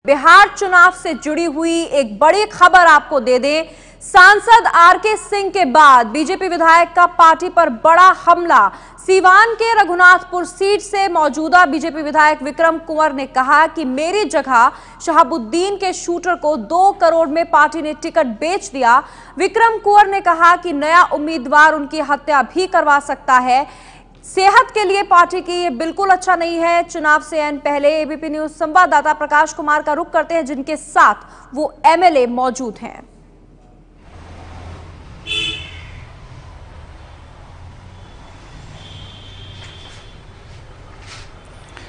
बिहार चुनाव से जुड़ी हुई एक बड़ी खबर आपको दे दें। सांसद आरके सिंह के बाद बीजेपी विधायक का पार्टी पर बड़ा हमला। सीवान के रघुनाथपुर सीट से मौजूदा बीजेपी विधायक विक्रम कुंवर ने कहा कि मेरी जगह शहाबुद्दीन के शूटर को 2 करोड़ में पार्टी ने टिकट बेच दिया। विक्रम कुंवर ने कहा कि नया उम्मीदवार उनकी हत्या भी करवा सकता है। सेहत के लिए पार्टी की ये बिल्कुल अच्छा नहीं है। चुनाव से ऐन पहले एबीपी न्यूज संवाददाता प्रकाश कुमार का रुख करते हैं, जिनके साथ वो एमएलए मौजूद हैं।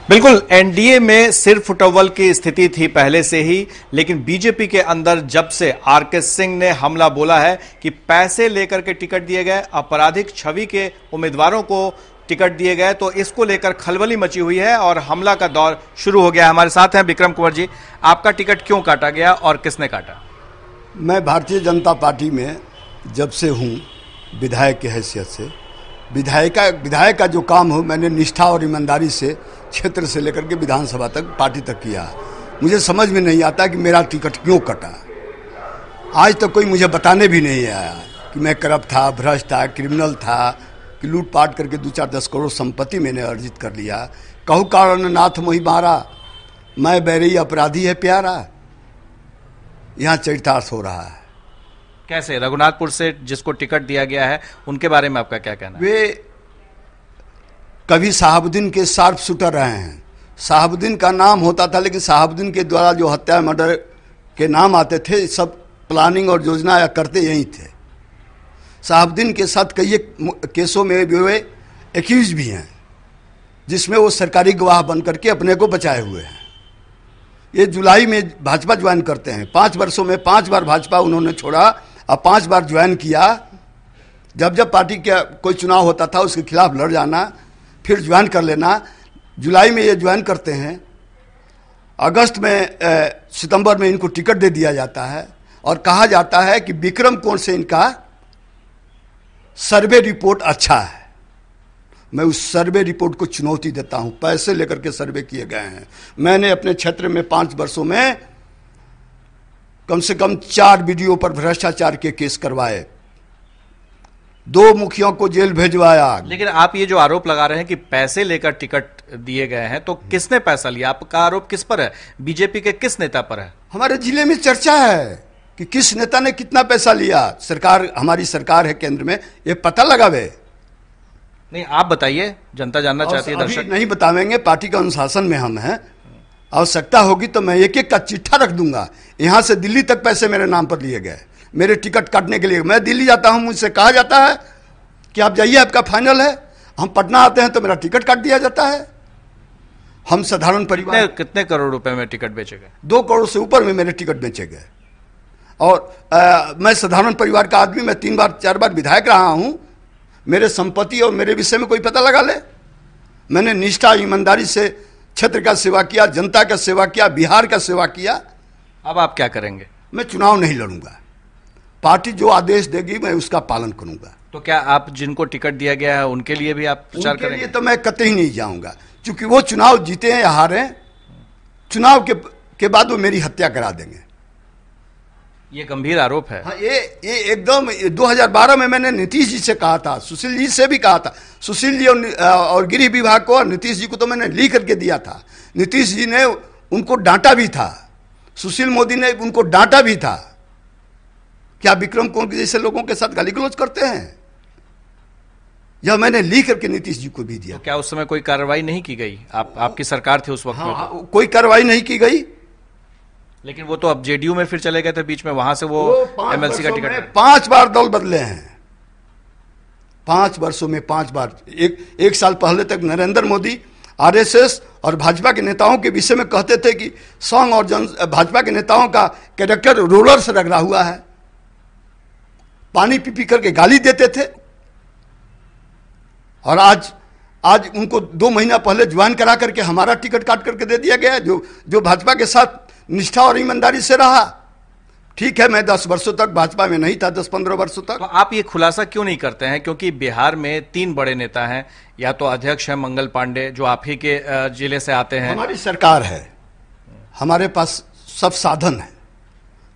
बिल्कुल, एनडीए में सिर फुटअव्वल की स्थिति थी पहले से ही, लेकिन बीजेपी के अंदर जब से आरके सिंह ने हमला बोला है कि पैसे लेकर के टिकट दिए गए, आपराधिक छवि के उम्मीदवारों को टिकट दिए गए, तो इसको लेकर खलबली मची हुई है और हमला का दौर शुरू हो गया है। हमारे साथ हैं विक्रम कुंवर जी। आपका टिकट क्यों काटा गया और किसने काटा? मैं भारतीय जनता पार्टी में जब से हूँ, विधायक की हैसियत से, विधायक का जो काम हो मैंने निष्ठा और ईमानदारी से क्षेत्र से लेकर के विधानसभा तक, पार्टी तक किया। मुझे समझ में नहीं आता कि मेरा टिकट क्यों कटा। आज तक कोई मुझे बताने भी नहीं आया कि मैं करप्ट था, भ्रष्ट था, क्रिमिनल था, कि लूटपाट करके 2-4-10 करोड़ संपत्ति मैंने अर्जित कर लिया। कहू कारण नाथ मोहि मारा, मैं बैरई अपराधी है प्यारा। यहाँ चरितार्थ हो रहा है। कैसे? रघुनाथपुर से जिसको टिकट दिया गया है उनके बारे में आपका क्या कहना है? वे कभी शहाबुद्दीन के शार्प शूटर रहे हैं। शहाबुद्दीन का नाम होता था, लेकिन शहाबुद्दीन के द्वारा जो हत्या मर्डर के नाम आते थे, सब प्लानिंग और योजना या करते यही थे। शहाबुद्दीन के साथ कई केसों में वे एक्यूज भी हैं, जिसमें वो सरकारी गवाह बन करके अपने को बचाए हुए हैं। ये जुलाई में भाजपा ज्वाइन करते हैं। 5 वर्षों में 5 बार भाजपा उन्होंने छोड़ा और 5 बार ज्वाइन किया। जब पार्टी का कोई चुनाव होता था उसके खिलाफ लड़ जाना, फिर ज्वाइन कर लेना। जुलाई में ये ज्वाइन करते हैं, अगस्त में सितंबर में इनको टिकट दे दिया जाता है और कहा जाता है कि विक्रम कुंवर से इनका सर्वे रिपोर्ट अच्छा है। मैं उस सर्वे रिपोर्ट को चुनौती देता हूं। पैसे लेकर के सर्वे किए गए हैं। मैंने अपने क्षेत्र में 5 वर्षों में कम से कम 4 वीडियो पर भ्रष्टाचार के केस करवाए, 2 मुखियों को जेल भेजवाया। लेकिन आप ये जो आरोप लगा रहे हैं कि पैसे लेकर टिकट दिए गए हैं, तो किसने पैसा लिया? आपका आरोप किस पर है? बीजेपी के किस नेता पर है? हमारे जिले में चर्चा है कि किस नेता ने कितना पैसा लिया। सरकार, हमारी सरकार है केंद्र में, ये पता लगावे। नहीं, आप बताइए, जनता जानना चाहती है, दर्शक। नहीं बतावेंगे, पार्टी के अनुशासन में हम हैं। आवश्यकता होगी तो मैं एक का चिट्ठा रख दूंगा। यहाँ से दिल्ली तक पैसे मेरे नाम पर लिए गए, मेरे टिकट काटने के लिए। मैं दिल्ली जाता हूँ, मुझसे कहा जाता है कि आप जाइए, आपका फाइनल है। हम पटना आते हैं तो मेरा टिकट काट दिया जाता है। हम साधारण परिवार। कितने करोड़ रुपए में टिकट बेचे गए? 2 करोड़ से ऊपर में मेरे टिकट बेचे गए। और मैं साधारण परिवार का आदमी, मैं 3 बार 4 बार विधायक रहा हूं। मेरे संपत्ति और मेरे विषय में कोई पता लगा ले। मैंने निष्ठा ईमानदारी से क्षेत्र का सेवा किया, जनता का सेवा किया, बिहार का सेवा किया। अब आप क्या करेंगे? मैं चुनाव नहीं लड़ूंगा। पार्टी जो आदेश देगी मैं उसका पालन करूंगा। तो क्या आप जिनको टिकट दिया गया है उनके लिए भी आप प्रचार करेंगे? उनके लिए तो मैं कतई नहीं जाऊंगा, क्योंकि वो चुनाव जीते हैं या हारे, चुनाव के बाद वो मेरी हत्या करा देंगे। ये गंभीर आरोप है। हाँ, ये एकदम 2012 में मैंने नीतीश जी से कहा था, सुशील जी से भी कहा था। सुशील जी और गृह विभाग को और नीतीश जी को तो मैंने लिख करके दिया था। नीतीश जी ने उनको डांटा भी था, सुशील मोदी ने उनको डांटा भी था। क्या विक्रम कुंवर जैसे लोगों के साथ गाली गलौज करते हैं? यह मैंने लिख करके नीतीश जी को भी दिया। तो क्या उस समय कोई कार्रवाई नहीं की गई? आपकी सरकार थी उस वक्त? हाँ, कोई कार्रवाई नहीं की गई। लेकिन वो तो अब जेडीयू में फिर चले गए थे बीच में, वहां से वो एमएलसी का टिकट। 5 बार दल बदले हैं, 5 वर्षों में 5 बार। एक साल पहले तक नरेंद्र मोदी आरएसएस और भाजपा के नेताओं के विषय में कहते थे कि संघ और भाजपा के नेताओं का कैरेक्टर रोलर से रगड़ा हुआ है। पानी पी करके गाली देते थे। और आज उनको 2 महीना पहले ज्वाइन करा करके हमारा टिकट काट करके दे दिया गया, जो भाजपा के साथ निष्ठा और ईमानदारी से रहा। ठीक है, मैं 10 वर्षों तक भाजपा में नहीं था, 10-15 वर्षों तक। तो आप ये खुलासा क्यों नहीं करते हैं? क्योंकि बिहार में 3 बड़े नेता हैं, या तो अध्यक्ष हैं मंगल पांडे, जो आप ही के जिले से आते हैं। हमारी सरकार है, हमारे पास सब साधन है।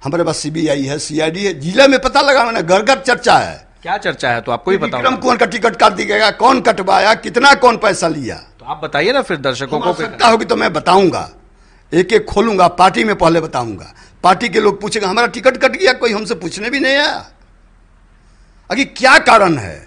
हमारे पास सीबीआई है, सीआईडी है, जिले में पता लगा, मैंने घर घर चर्चा है। क्या चर्चा है तो आपको ही पता विक्रम कुंवर का टिकट काट दिया गया, कौन कटवाया, कितना कौन पैसा लिया। तो आप बताइए ना फिर दर्शकों को। आवश्यकता होगी तो मैं बताऊंगा, एक एक खोलूंगा, पार्टी में पहले बताऊंगा। पार्टी के लोग पूछेंगे हमारा टिकट कट गया, कोई हमसे पूछने भी नहीं आया। अभी क्या कारण है?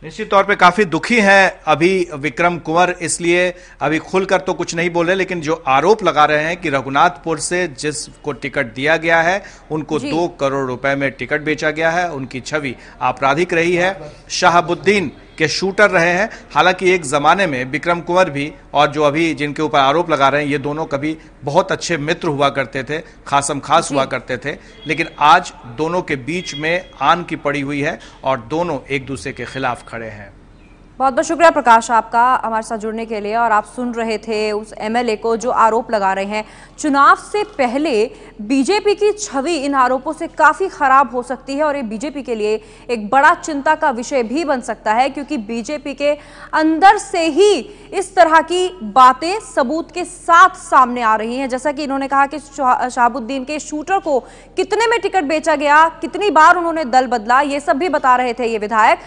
निश्चित तौर पे काफी दुखी हैं अभी विक्रम कुंवर, इसलिए अभी खुलकर तो कुछ नहीं बोल रहे, लेकिन जो आरोप लगा रहे हैं कि रघुनाथपुर से जिसको टिकट दिया गया है उनको 2 करोड़ रुपए में टिकट बेचा गया है, उनकी छवि आपराधिक रही है, शहाबुद्दीन के शूटर रहे हैं। हालांकि एक जमाने में विक्रम कुंवर भी और जो अभी जिनके ऊपर आरोप लगा रहे हैं, ये दोनों कभी बहुत अच्छे मित्र हुआ करते थे, खासम खास हुआ करते थे, लेकिन आज दोनों के बीच में आन की पड़ी हुई है और दोनों एक दूसरे के खिलाफ खड़े हैं। बहुत बहुत शुक्रिया प्रकाश आपका हमारे साथ जुड़ने के लिए। और आप सुन रहे थे उस एमएलए को जो आरोप लगा रहे हैं। चुनाव से पहले बीजेपी की छवि इन आरोपों से काफ़ी खराब हो सकती है और ये बीजेपी के लिए एक बड़ा चिंता का विषय भी बन सकता है, क्योंकि बीजेपी के अंदर से ही इस तरह की बातें सबूत के साथ सामने आ रही हैं। जैसा कि इन्होंने कहा कि शहाबुद्दीन के शूटर को कितने में टिकट बेचा गया, कितनी बार उन्होंने दल बदला, ये सब भी बता रहे थे ये विधायक।